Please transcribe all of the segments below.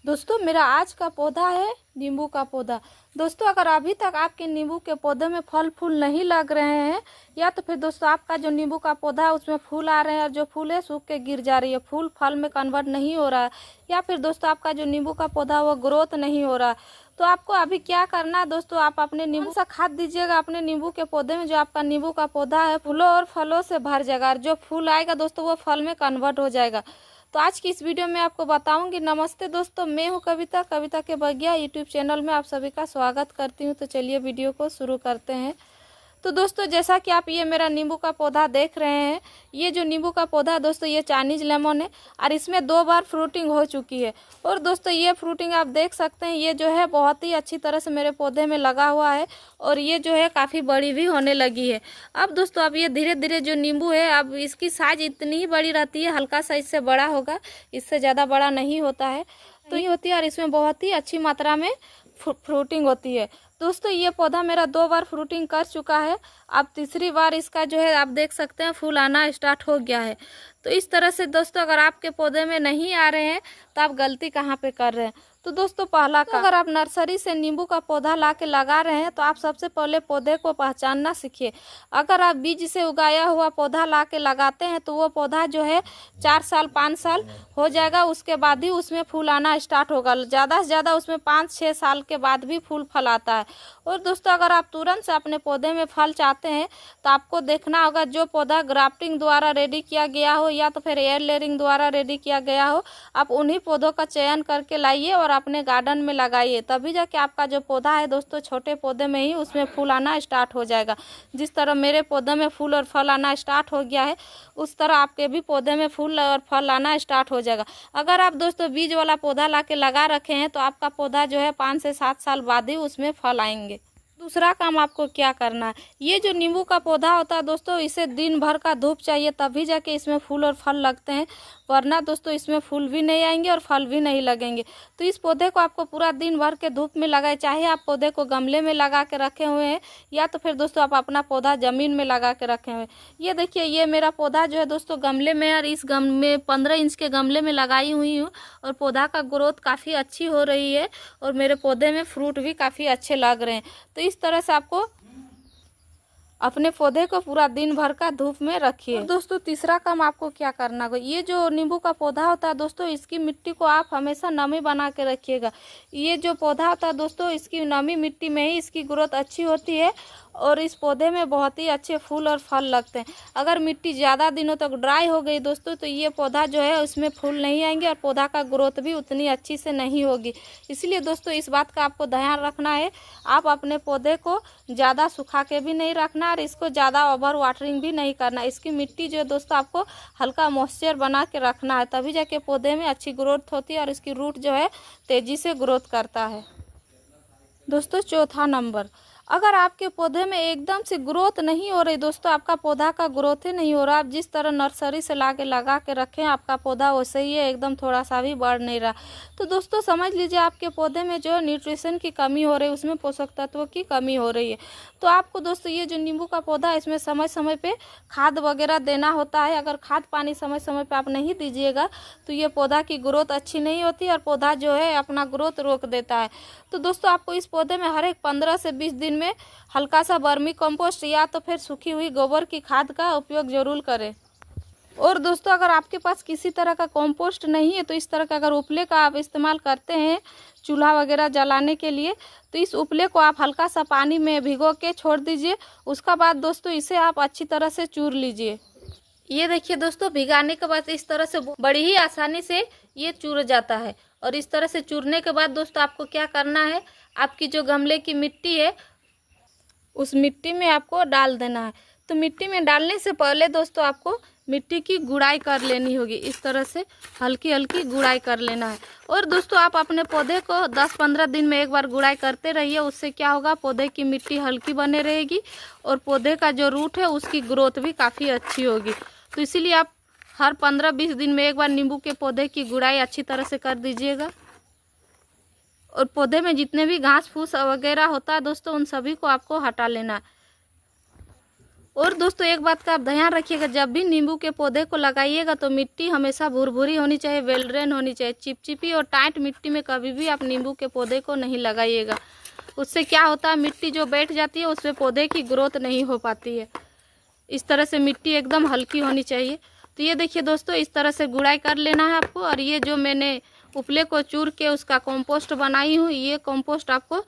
दोस्तों मेरा आज का पौधा है नींबू का पौधा। दोस्तों अगर अभी तक आपके नींबू के पौधे में फल फूल नहीं लग रहे हैं, या तो फिर दोस्तों आपका जो नींबू का पौधा है उसमें फूल आ रहे हैं और जो फूल है सूख के गिर जा रही है, फूल फल में कन्वर्ट नहीं हो रहा है, या फिर दोस्तों आपका जो नींबू का पौधा है वो ग्रोथ नहीं हो रहा है, तो आपको अभी क्या करना है दोस्तों, आप अपने नींबू सा खाद दीजिएगा अपने नींबू के पौधे में। जो आपका नींबू का पौधा है फूलों और फलों से भर जाएगा और जो फूल आएगा दोस्तों वो फल में कन्वर्ट हो जाएगा। तो आज की इस वीडियो में आपको बताऊंगी। नमस्ते दोस्तों, मैं हूं कविता, कविता के बगिया यूट्यूब चैनल में आप सभी का स्वागत करती हूं। तो चलिए वीडियो को शुरू करते हैं। तो दोस्तों जैसा कि आप ये मेरा नींबू का पौधा देख रहे हैं, ये जो नींबू का पौधा है दोस्तों ये चाइनीज लेमन है और इसमें 2 बार फ्रूटिंग हो चुकी है। और दोस्तों ये फ्रूटिंग आप देख सकते हैं, ये जो है बहुत ही अच्छी तरह से मेरे पौधे में लगा हुआ है और ये जो है काफ़ी बड़ी भी होने लगी है। अब दोस्तों अब ये धीरे धीरे जो नींबू है, अब इसकी साइज इतनी ही बड़ी रहती है, हल्का सा इससे बड़ा होगा, इससे ज़्यादा बड़ा नहीं होता है। तो ये होती है और इसमें बहुत ही अच्छी मात्रा में फ्रूटिंग होती है। दोस्तों ये पौधा मेरा 2 बार फ्रूटिंग कर चुका है, अब तीसरी बार इसका जो है आप देख सकते हैं फूल आना स्टार्ट हो गया है। तो इस तरह से दोस्तों अगर आपके पौधे में नहीं आ रहे हैं तो आप गलती कहाँ पे कर रहे हैं। तो दोस्तों पहला का, अगर आप नर्सरी से नींबू का पौधा ला के लगा रहे हैं तो आप सबसे पहले पौधे को पहचानना सीखिए। अगर आप बीज से उगाया हुआ पौधा ला के लगाते हैं तो वो पौधा जो है 4 साल 5 साल हो जाएगा, उसके बाद ही उसमें फूल आना स्टार्ट होगा। ज़्यादा से ज़्यादा उसमें 5-6 साल के बाद भी फूल फल आता है। और दोस्तों अगर आप तुरंत से अपने पौधे में फल चाहते हैं तो आपको देखना होगा जो पौधा ग्राफ्टिंग द्वारा रेडी किया गया हो या तो फिर एयर लेयरिंग द्वारा रेडी किया गया हो, आप उन्हीं पौधों का चयन करके लाइए और अपने गार्डन में लगाइए, तभी जाके आपका जो पौधा है दोस्तों छोटे पौधे में ही उसमें फूल आना स्टार्ट हो जाएगा। जिस तरह मेरे पौधे में फूल और फल आना स्टार्ट हो गया है उस तरह आपके भी पौधे में फूल और फल आना स्टार्ट हो जाएगा। अगर आप दोस्तों बीज वाला पौधा ला के लगा रखे हैं तो आपका पौधा जो है 5 से 7 साल बाद ही उसमें फल आएंगे। दूसरा काम आपको क्या करना है, ये जो नींबू का पौधा होता है दोस्तों इसे दिन भर का धूप चाहिए तभी जाके इसमें फूल और फल लगते हैं, वरना दोस्तों इसमें फूल भी नहीं आएंगे और फल भी नहीं लगेंगे। तो इस पौधे को आपको पूरा दिन भर के धूप में लगाए, चाहे आप पौधे को गमले में लगा के रखे हुए हैं या तो फिर दोस्तों आप अपना पौधा ज़मीन में लगा के रखे हुए हैं। ये देखिए ये मेरा पौधा जो है दोस्तों गमले में, और इस गमले में 15 इंच के गमले में लगाई हुई हूँ और पौधा का ग्रोथ काफ़ी अच्छी हो रही है और मेरे पौधे में फ्रूट भी काफ़ी अच्छे लग रहे हैं। तो इस तरह से आपको अपने पौधे को पूरा दिन भर का धूप में रखिए। दोस्तों तीसरा काम आपको क्या करना होगा, ये जो नींबू का पौधा होता है दोस्तों इसकी मिट्टी को आप हमेशा नमी बना के रखिएगा। ये जो पौधा होता है दोस्तों इसकी नमी मिट्टी में ही इसकी ग्रोथ अच्छी होती है और इस पौधे में बहुत ही अच्छे फूल और फल लगते हैं। अगर मिट्टी ज़्यादा दिनों तक ड्राई हो गई दोस्तों तो ये पौधा जो है उसमें फूल नहीं आएंगे और पौधा का ग्रोथ भी उतनी अच्छी से नहीं होगी। इसलिए दोस्तों इस बात का आपको ध्यान रखना है, आप अपने पौधे को ज़्यादा सुखा के भी नहीं रखना और इसको ज़्यादा ओवर वाटरिंग भी नहीं करना। इसकी मिट्टी जो है दोस्तों आपको हल्का मॉइस्चर बना के रखना है, तभी जाके पौधे में अच्छी ग्रोथ होती है और इसकी रूट जो है तेज़ी से ग्रोथ करता है। दोस्तों चौथा नंबर, अगर आपके पौधे में एकदम से ग्रोथ नहीं हो रही दोस्तों, आपका पौधा का ग्रोथ ही नहीं हो रहा, आप जिस तरह नर्सरी से ला के रखें आपका पौधा वैसे ही है, एकदम थोड़ा सा भी बढ़ नहीं रहा, तो दोस्तों समझ लीजिए आपके पौधे में जो न्यूट्रिशन की कमी हो रही है, उसमें पोषक तत्वों की कमी हो रही है। तो आपको दोस्तों ये जो नींबू का पौधा है इसमें समय समय पे खाद वगैरह देना होता है। अगर खाद पानी समय समय पे आप नहीं दीजिएगा तो ये पौधा की ग्रोथ अच्छी नहीं होती और पौधा जो है अपना ग्रोथ रोक देता है। तो दोस्तों आपको इस पौधे में हर एक 15 से 20 दिन में हल्का सा वर्मी कंपोस्ट या तो फिर सूखी हुई गोबर की खाद का उपयोग जरूर करें। और दोस्तों अगर आपके पास किसी तरह का कंपोस्ट नहीं है तो इस तरह का अगर उपले का आप इस्तेमाल करते हैं चूल्हा वगैरह जलाने के लिए, तो इस उपले को आप हल्का सा पानी में भिगो के छोड़ दीजिए। उसका बाद दोस्तों इसे आप अच्छी तरह से चूर लीजिए। ये देखिए दोस्तों भिगाने के बाद इस तरह से बड़ी ही आसानी से ये चूर जाता है। और इस तरह से चूरने के बाद दोस्तों आपको क्या करना है, आपकी जो गमले की मिट्टी है उस मिट्टी में आपको डाल देना है। तो मिट्टी में डालने से पहले दोस्तों आपको मिट्टी की गुड़ाई कर लेनी होगी, इस तरह से हल्की हल्की गुड़ाई कर लेना है। और दोस्तों आप अपने पौधे को 10-15 दिन में एक बार गुड़ाई करते रहिए, उससे क्या होगा पौधे की मिट्टी हल्की बने रहेगी और पौधे का जो रूट है उसकी ग्रोथ भी काफ़ी अच्छी होगी। तो इसीलिए आप हर 15-20 दिन में एक बार नींबू के पौधे की गुड़ाई अच्छी तरह से कर दीजिएगा। और पौधे में जितने भी घास फूस वगैरह होता है दोस्तों उन सभी को आपको हटा लेना है। और दोस्तों एक बात का आप ध्यान रखिएगा, जब भी नींबू के पौधे को लगाइएगा तो मिट्टी हमेशा भुरभुरी होनी चाहिए, वेल ड्रेन होनी चाहिए। चिपचिपी और टाइट मिट्टी में कभी भी आप नींबू के पौधे को नहीं लगाइएगा। उससे क्या होता है, मिट्टी जो बैठ जाती है उसमें पौधे की ग्रोथ नहीं हो पाती है। इस तरह से मिट्टी एकदम हल्की होनी चाहिए। तो ये देखिए दोस्तों, इस तरह से गुड़ाई कर लेना है आपको। और ये जो मैंने उपले को चूर के उसका कंपोस्ट बनाई हूँ, ये कंपोस्ट आपको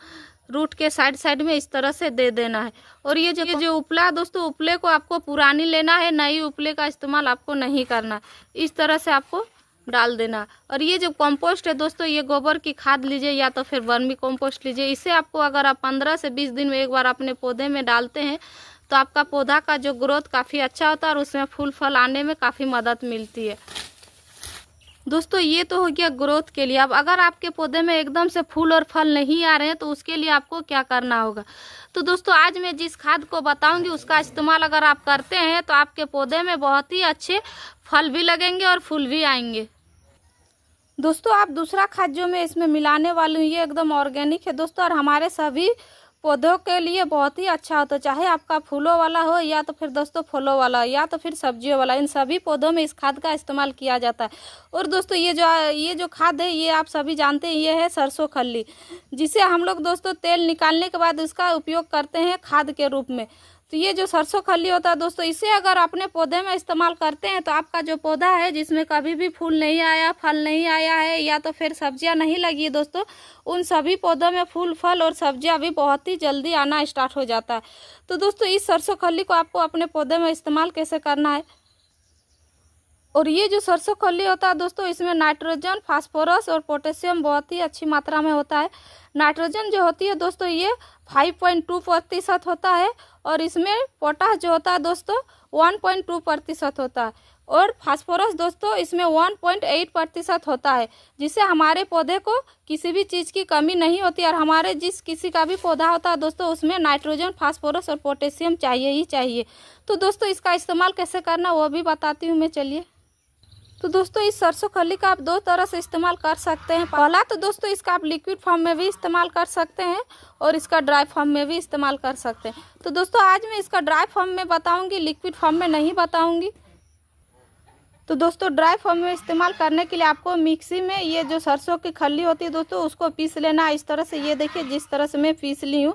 रूट के साइड साइड में इस तरह से दे देना है। और ये जो उपला दोस्तों, उपले को आपको पुरानी लेना है, नई उपले का इस्तेमाल आपको नहीं करना। इस तरह से आपको डाल देना। और ये जो कंपोस्ट है दोस्तों, ये गोबर की खाद लीजिए या तो फिर वर्मी कंपोस्ट लीजिए। इसे आपको अगर आप 15 से 20 दिन में एक बार अपने पौधे में डालते हैं तो आपका पौधा का जो ग्रोथ काफ़ी अच्छा होता है और उसमें फूल फल आने में काफ़ी मदद मिलती है। दोस्तों ये तो हो गया ग्रोथ के लिए। अब अगर आपके पौधे में एकदम से फूल और फल नहीं आ रहे हैं तो उसके लिए आपको क्या करना होगा। तो दोस्तों आज मैं जिस खाद को बताऊंगी उसका इस्तेमाल अगर आप करते हैं तो आपके पौधे में बहुत ही अच्छे फल भी लगेंगे और फूल भी आएंगे। दोस्तों आप दूसरा खाद जो मैं इसमें मिलाने वाली हूँ ये एकदम ऑर्गेनिक है दोस्तों, और हमारे सभी पौधों के लिए बहुत ही अच्छा होता है। चाहे आपका फूलों वाला हो या तो फिर दोस्तों फलों वाला या तो फिर सब्जियों वाला, इन सभी पौधों में इस खाद का इस्तेमाल किया जाता है। और दोस्तों ये जो खाद है ये आप सभी जानते हैं, ये है सरसों खल्ली, जिसे हम लोग दोस्तों तेल निकालने के बाद उसका उपयोग करते हैं खाद के रूप में। तो ये जो सरसों खल्ली होता है दोस्तों, इसे अगर अपने पौधे में इस्तेमाल करते हैं तो आपका जो पौधा है जिसमें कभी भी फूल नहीं आया, फल नहीं आया है या तो फिर सब्जियां नहीं लगी है दोस्तों, उन सभी पौधों में फूल फल और सब्जियां भी बहुत ही जल्दी आना स्टार्ट हो जाता है। तो दोस्तों इस सरसों खल्ली को आपको अपने पौधे में इस्तेमाल कैसे करना है। और ये जो सरसों खल्ली होता है दोस्तों, इसमें नाइट्रोजन, फास्फोरस और पोटेशियम बहुत ही अच्छी मात्रा में होता है। नाइट्रोजन जो होती है दोस्तों ये 5.2% होता है, और इसमें पोटाश जो होता है दोस्तों 1.2% होता है, और फास्फोरस दोस्तों इसमें 1.8% होता है, जिससे हमारे पौधे को किसी भी चीज़ की कमी नहीं होती। और हमारे जिस किसी का भी पौधा होता है दोस्तों उसमें नाइट्रोजन, फास्फोरस और पोटेशियम चाहिए ही चाहिए। तो दोस्तों इसका इस्तेमाल कैसे करना वो भी बताती हूँ मैं, चलिए। तो दोस्तों इस सरसों खल्ली का आप दो तरह से इस्तेमाल कर सकते हैं। पहला तो दोस्तों इसका आप लिक्विड फॉर्म में भी इस्तेमाल कर सकते हैं और इसका ड्राई फॉर्म में भी इस्तेमाल कर सकते हैं। तो दोस्तों आज मैं इसका ड्राई फॉर्म में बताऊंगी, लिक्विड फॉर्म में नहीं बताऊंगी। तो दोस्तों ड्राई फॉर्म में इस्तेमाल करने के लिए आपको मिक्सी में ये जो सरसों की खल्ली होती है दोस्तों उसको पीस लेना इस तरह से। ये देखिए जिस तरह से मैं पीस ली हूँ,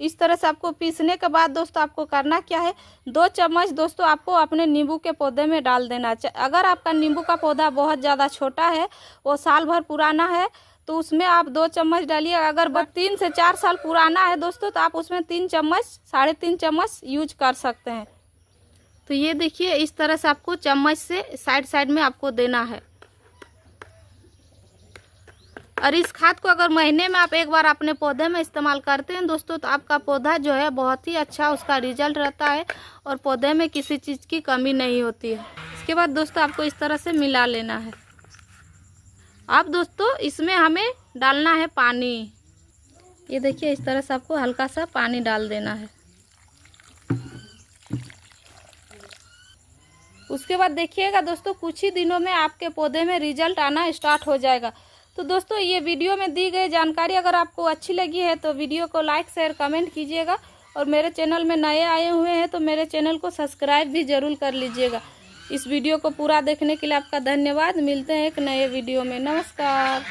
इस तरह से आपको पीसने के बाद दोस्तों आपको करना क्या है, 2 चम्मच दोस्तों आपको अपने नींबू के पौधे में डाल देना। अगर आपका नींबू का पौधा बहुत ज़्यादा छोटा है, वो साल भर पुराना है, तो उसमें आप 2 चम्मच डालिए। अगर 3 से 4 साल पुराना है दोस्तों तो आप उसमें 3 चम्मच, 3.5 चम्मच यूज कर सकते हैं। तो ये देखिए इस तरह से आपको चम्मच से साइड साइड में आपको देना है। और इस खाद को अगर महीने में आप एक बार अपने पौधे में इस्तेमाल करते हैं दोस्तों तो आपका पौधा जो है बहुत ही अच्छा उसका रिजल्ट रहता है और पौधे में किसी चीज़ की कमी नहीं होती है। इसके बाद दोस्तों आपको इस तरह से मिला लेना है। अब दोस्तों इसमें हमें डालना है पानी। ये देखिए इस तरह से आपको हल्का सा पानी डाल देना है। उसके बाद देखिएगा दोस्तों कुछ ही दिनों में आपके पौधे में रिजल्ट आना स्टार्ट हो जाएगा। तो दोस्तों ये वीडियो में दी गई जानकारी अगर आपको अच्छी लगी है तो वीडियो को लाइक शेयर कमेंट कीजिएगा, और मेरे चैनल में नए आए हुए हैं तो मेरे चैनल को सब्सक्राइब भी ज़रूर कर लीजिएगा। इस वीडियो को पूरा देखने के लिए आपका धन्यवाद। मिलते हैं एक नए वीडियो में। नमस्कार।